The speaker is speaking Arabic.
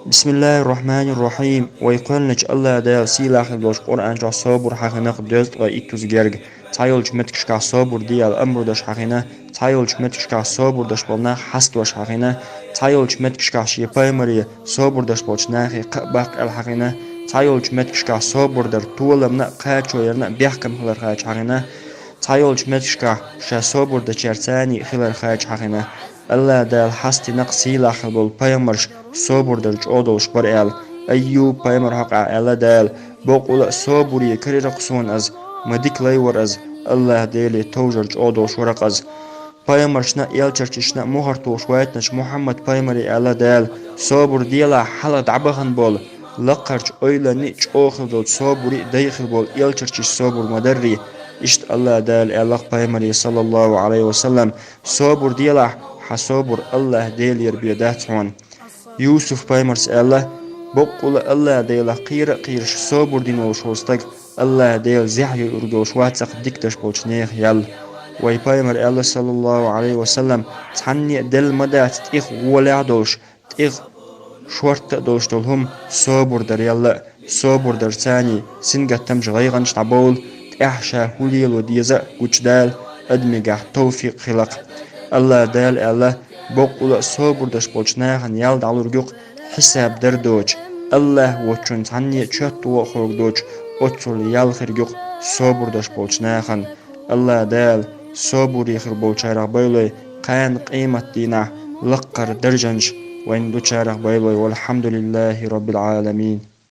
بسم الله الرحمن الرحيم ويقول لك الله دا سيلاخ دوش قرآن جا صبر حقنا قدوز لا إتوز جرج تايل جمتكش كا صبر دي الأمر دوش حقنا تايل جمتكش كا صبر دوش بالنا حس دوش حقنا تايل جمتكش كا شي بايمري صبر دوش بالش ناخي قبق الحقنا تايل جمتكش كا صبر در طول من قاچو يرنا بيحكم خلر قاچ حقنا تايل جمتكش كا شا صبر دا چرساني خلر قاچ حقنا الله دال حستي نقصي لاخل بول بايمرش صبر درج أودوش برئال أيوب بايمر حقا الله دال بقول صبري كرير قصون از مديك ليور از الله ديلي توجرج أودوش ورق از بايمرشنا يالچرچشنا مهرتوش ويتنش محمد بايمري الله دال صبر ديلا حلت عبغن بول لقرج أيلاني چوخل دول صبري ديخل بول يالچرچش صبر مدري اشت الله دال الله بايمري صلى الله عليه وسلم صبر ديلا حصبر الله ديل يربي داتون يوسف بايمرس الله بقول الله ديل قيرش صبر دين وشوستك الله ديل زحي أردوش واتسق ديكتش بوش نيخ يال وي بايمر الله صلى الله عليه وسلم تعني دل مدات تيخ ولعدوش تيخ شورت دوش دولهم صبر در يلا صبر در ثاني سنجتم جغيغنش نبول تحشا هوليل وديزا قوش دال أدمجح توفيق خلق الله دال الله بقول صبر دش بولشناهن يال دالورجوق حساب دردوج الله وچون تاني چت و خورجدوج اوتول يال خرجوق صبر دش بولشناهن الله دال صبر يخر بولشارا بيلوي قان قيمة دينا لقر درجنش وين دوچارا بيلوي والحمد لله رب العالمين.